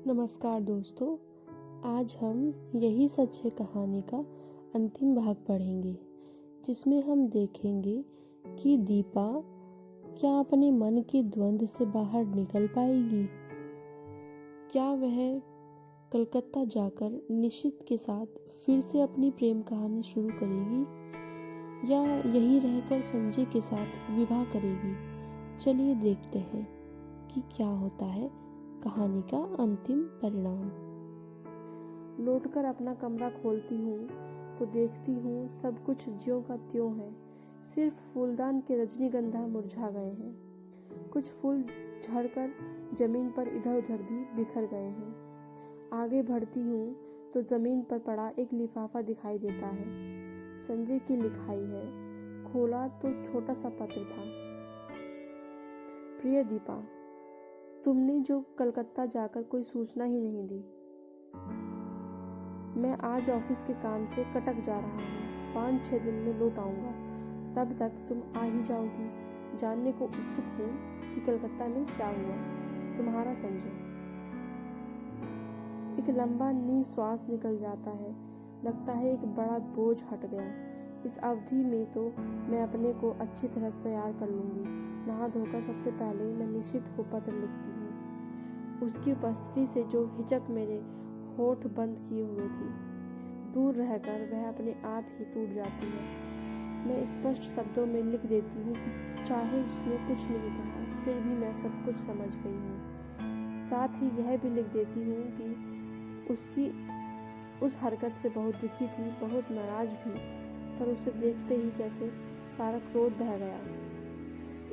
नमस्कार दोस्तों। आज हम यही सच है कहानी का अंतिम भाग पढ़ेंगे, जिसमें हम देखेंगे कि दीपा क्या अपने मन के द्वंद्व से बाहर निकल पाएगी। क्या वह कलकत्ता जाकर निशित के साथ फिर से अपनी प्रेम कहानी शुरू करेगी या यहीं रहकर संजय के साथ विवाह करेगी। चलिए देखते हैं कि क्या होता है कहानी का अंतिम परिणाम। लौटकर अपना कमरा खोलती हूँ तो देखती हूँ सब कुछ ज्यों का त्यों है। सिर्फ फूलदान के रजनीगंधा मुरझा गए हैं। कुछ फूल झड़कर जमीन पर इधर उधर भी बिखर गए हैं। आगे बढ़ती हूँ तो जमीन पर पड़ा एक लिफाफा दिखाई देता है। संजय की लिखाई है। खोला तो छोटा सा पत्र था। प्रिय दीपा, तुमने जो कलकत्ता जाकर कोई सूचना ही नहीं दी। मैं आज ऑफिस के काम से कटक जा रहा हूँ। 5-6 दिन में लौट आऊँगा। तब तक तुम आ ही जाओगी। जानने को उत्सुक हूँ कि कलकत्ता में क्या हुआ। तुम्हारा संजय। एक लंबा निश्वास निकल जाता है। लगता है एक बड़ा बोझ हट गया। इस अवधि में तो मैं अपने को अच्छी तरह से तैयार कर लूँगी। नहा धोकर सबसे पहले मैं निशित को पत्र लिखती हूँ। उसकी उपस्थिति से जो हिचक मेरे होठ बंद किए हुए थी, दूर रहकर वह अपने आप ही टूट जाती है। मैं स्पष्ट शब्दों में लिख देती हूँ कि चाहे उसने कुछ नहीं कहा, फिर भी मैं सब कुछ समझ गई हूँ। साथ ही यह भी लिख देती हूँ कि उसकी उस हरकत से बहुत दुखी थी, बहुत नाराज भी, पर उसे देखते ही जैसे सारा क्रोध बह गया।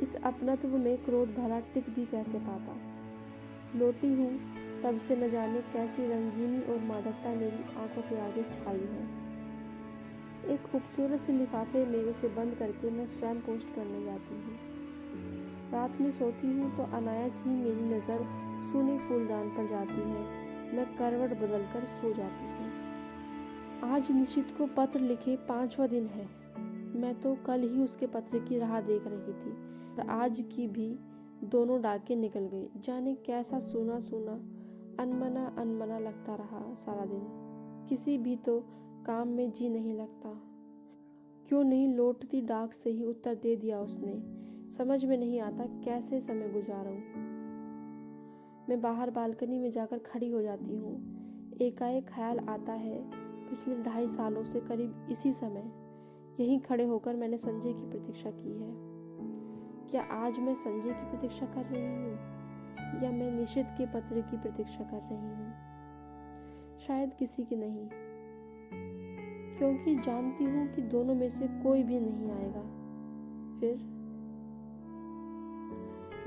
इस अपनत्व में क्रोध भला टिक भी कैसे पाता। लौटी हूँ तब से न जाने कैसी रंगीनी और मादकता मेरी आंखों के आगे छाई है। एक खूबसूरत से लिफाफे में उसे बंद करके मैं स्वयं पोस्ट करने जाती हूँ। रात में सोती हूँ तो अनायास ही मेरी नज़र सूने फूलदान पर जाती है। मैं करवट बदलकर सो जाती हूँ। आज निशित को पत्र लिखे 5वां दिन है। मैं तो कल ही उसके पत्र की राह देख रही थी और आज की भी दोनों डाके निकल गई। जाने कैसा सूना सूना अनमना लगता रहा सारा दिन। किसी भी तो काम में जी नहीं लगता। क्यों नहीं लौटती डाक से ही उत्तर दे दिया उसने। समझ में नहीं आता कैसे समय गुजारूं। मैं बाहर बालकनी में जाकर खड़ी हो जाती हूँ। एकाएक ख्याल आता है पिछले 2.5 सालों से करीब इसी समय यहीं खड़े होकर मैंने संजय की प्रतीक्षा की है। क्या आज मैं संजय की प्रतीक्षा कर रही हूँ या मैं निशित के पत्र की प्रतीक्षा कर रही हूँ? शायद किसी की नहीं, क्योंकि जानती हूँ कि दोनों में से कोई भी नहीं आएगा। फिर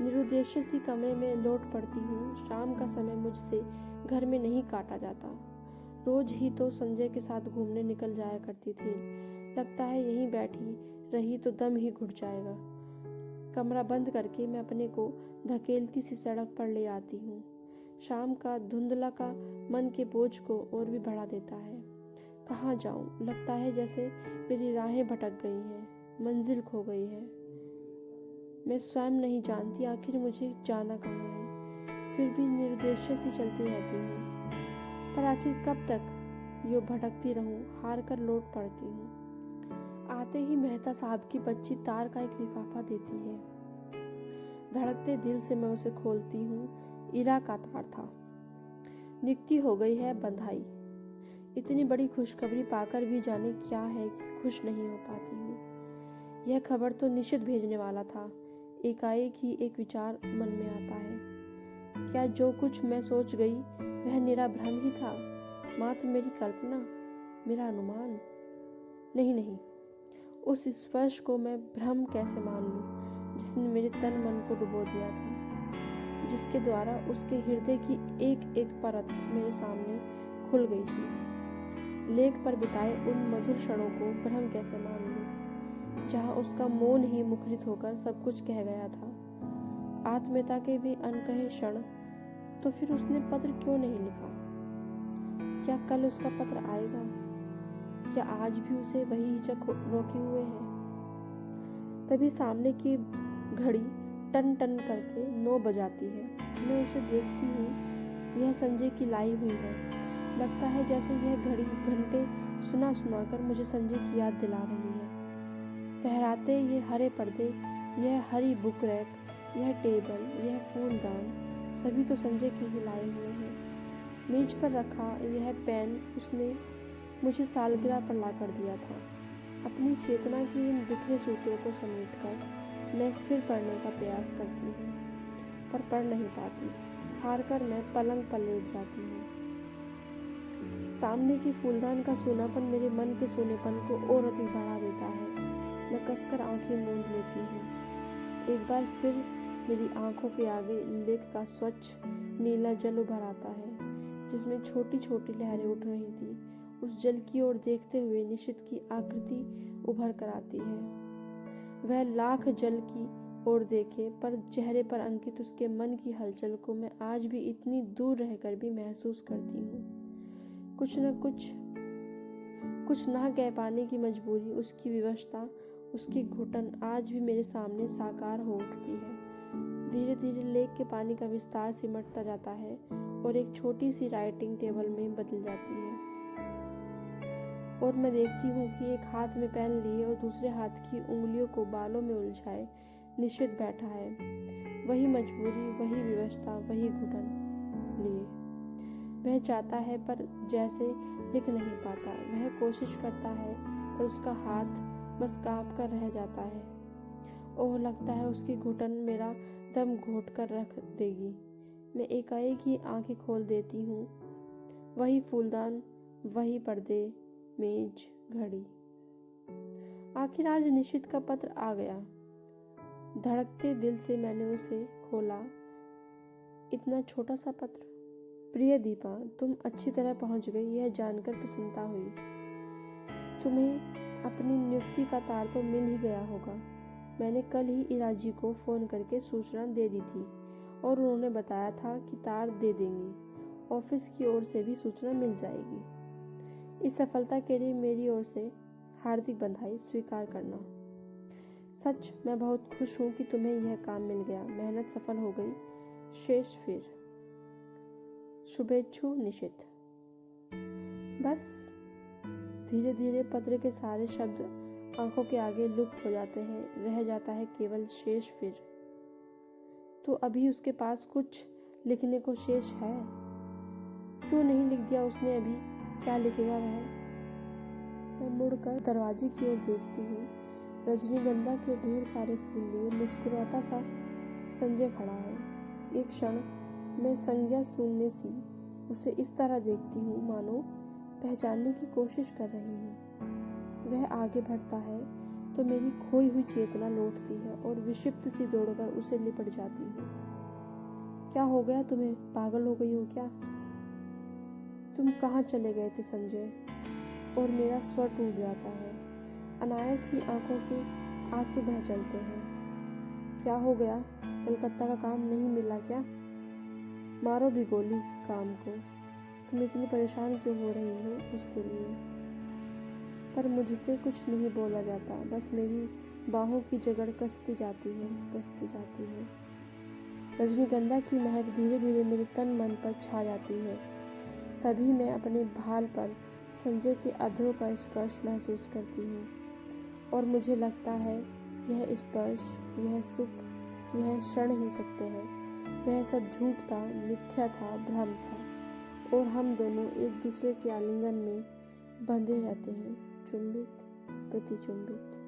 निरुद्देश्य सी कमरे में लौट पड़ती हूँ। शाम का समय मुझसे घर में नहीं काटा जाता। रोज ही तो संजय के साथ घूमने निकल जाया करती थी। लगता है यहीं बैठी रही तो दम ही घुट जाएगा। कमरा बंद करके मैं अपने को धकेलती सी सड़क पर ले आती हूँ। शाम का धुंधला का मन के बोझ को और भी बढ़ा देता है। कहाँ जाऊँ? लगता है जैसे मेरी राहें भटक गई हैं, मंजिल खो गई है। मैं स्वयं नहीं जानती आखिर मुझे जाना कहाँ है। फिर भी निर्देश्य सी चलती रहती हूँ। पर आखिर कब तक यूँ भटकती रहूँ? हार कर लौट पड़ती हूँ। आते ही मेहता साहब की बच्ची तार का एक लिफाफा देती है। धड़कते दिल से मैं उसे खोलती हूँ। इरा का तार था। निकटी हो गई है बंधाई। इतनी बड़ी खुशखबरी पाकर भी जाने क्या है कि खुश नहीं हो पाती हूँ। यह खबर तो निशित भेजने वाला था। एकाएक ही एक विचार मन में आता है। क्या जो कुछ मैं सोच गई वह निरा भ्रम ही था? मात्र मेरी कल्पना, मेरा अनुमान? नहीं, उस स्पर्श को मैं भ्रम कैसे मान लूं जिसने मेरे तन मन को डुबो दिया था, जिसके द्वारा उसके हृदय की एक एक परत मेरे सामने खुल गई थी। लेख पर बिताए उन मधुर क्षणों को भ्रम कैसे मान लूं, जहाँ उसका मौन ही मुखरित होकर सब कुछ कह गया था। आत्मीयता के भी अनकहे क्षण। तो फिर उसने पत्र क्यों नहीं लिखा? क्या कल उसका पत्र आएगा? क्या आज भी उसे वही हिचक रोके हुए है? तभी सामने की घड़ी टन टन करके 9 बजाती है। मैं उसे देखती हूँ यह संजय की लाई हुई है। लगता है जैसे यह घड़ी घंटे सुना कर मुझे संजय की याद दिला रही है। फहराते ये हरे पर्दे, यह हरी बुक रैक, यह टेबल, यह फूलदान, सभी तो संजय के ही लाए हुए हैं। मेज पर रखा यह पेन उसने मुझे सालगिरह पर ला कर दिया था। अपनी चेतना के इन बिखरे सूत्रों को समेटकर मैं फिर पढ़ने का प्रयास करती हूँ, पर पढ़ नहीं पाती। हारकर मैं पलंग पर लेट जाती हूँ। सामने की फूलदान का सूनापन मेरे मन के सूनेपन को और अधिक बढ़ा देता है। मैं कसकर आंखें मूंद लेती हूँ। एक बार फिर मेरी आंखों के आगे लेक का स्वच्छ नीला जल उभर आता है, जिसमें छोटी छोटी लहरें उठ रही थी। उस जल की ओर देखते हुए निशित की आकृति उभर कर आती है। वह लाख जल की ओर देखे, पर चेहरे पर अंकित उसके मन की हलचल को मैं आज भी इतनी दूर रहकर भी महसूस करती हूँ। कुछ ना कह पाने की मजबूरी, उसकी विवशता, उसकी घुटन आज भी मेरे सामने साकार हो उठती है। धीरे धीरे लेक के पानी का विस्तार सिमटता जाता है और एक छोटी सी राइटिंग टेबल में बदल जाती है। और मैं देखती हूँ कि एक हाथ में पेन लिए और दूसरे हाथ की उंगलियों को बालों में उलझाए निशित बैठा है। वही मजबूरी, वही विवशता, वही घुटन लिए। वह चाहता है पर जैसे लिख नहीं पाता। वह कोशिश करता है पर उसका हाथ बस कांप कर रह जाता है। ओह, लगता है उसकी घुटन मेरा दम घोट कर रख देगी। मैं एकाएक ही आंखें खोल देती हूँ। वही फूलदान, वही पर्दे, मेज, घड़ी। आखिर आज निशित का पत्र आ गया। धड़कते दिल से मैंने उसे खोला। इतना छोटा सा पत्र। प्रिय दीपा, तुम अच्छी तरह पहुंच गई, यह जानकर प्रसन्नता हुई। तुम्हें अपनी नियुक्ति का तार तो मिल ही गया होगा। मैंने कल ही इराजी को फोन करके सूचना दे दी थी और उन्होंने बताया था कि तार दे देंगे। ऑफिस की ओर से भी सूचना मिल जाएगी। इस सफलता के लिए मेरी ओर से हार्दिक बधाई स्वीकार करना। सच मैं बहुत खुश हूँ कि तुम्हें यह काम मिल गया। मेहनत सफल हो गई। शेष फिर। शुभेच्छु निशित। बस धीरे धीरे पत्र के सारे शब्द आंखों के आगे लुप्त हो जाते हैं। रह जाता है केवल शेष फिर। तो अभी उसके पास कुछ लिखने को शेष है। क्यों नहीं लिख दिया उसने अभी? क्या लिखेगा वह? मैं मुड़कर दरवाजे की ओर देखती हूँ। रजनीगंधा के ढेर सारे फूल लिए मुस्कुराता सा संजय खड़ा है। एक क्षण मैं संज्ञा शून्य सी उसे इस तरह देखती हूँ मानो पहचानने की कोशिश कर रही हूँ। वह आगे बढ़ता है तो मेरी खोई हुई चेतना लौटती है और विक्षिप्त सी दौड़कर उसे लिपट जाती हूँ। क्या हो गया तुम्हें? पागल हो गई हो क्या? तुम कहाँ चले गए थे संजय? और मेरा स्वर टूट जाता है। अनायास ही आंखों से आंसू बह चलते हैं। क्या हो गया? कलकत्ता का काम नहीं मिला क्या? मारो भी गोली काम को। तुम इतनी परेशान क्यों हो रही हो उसके लिए? पर मुझसे कुछ नहीं बोला जाता। बस मेरी बाहों की जकड़ कसती जाती है। रजनीगंधा की महक धीरे धीरे मेरे तन मन पर छा जाती है। तभी मैं अपने भाल पर संजय के अधरों का स्पर्श महसूस करती हूँ और मुझे लगता है यह स्पर्श, यह सुख, यह क्षण ही सत्य है। वह सब झूठ था, मिथ्या था, भ्रम था और हम दोनों एक दूसरे के आलिंगन में बंधे रहते हैं, चुंबित प्रतिचुंबित।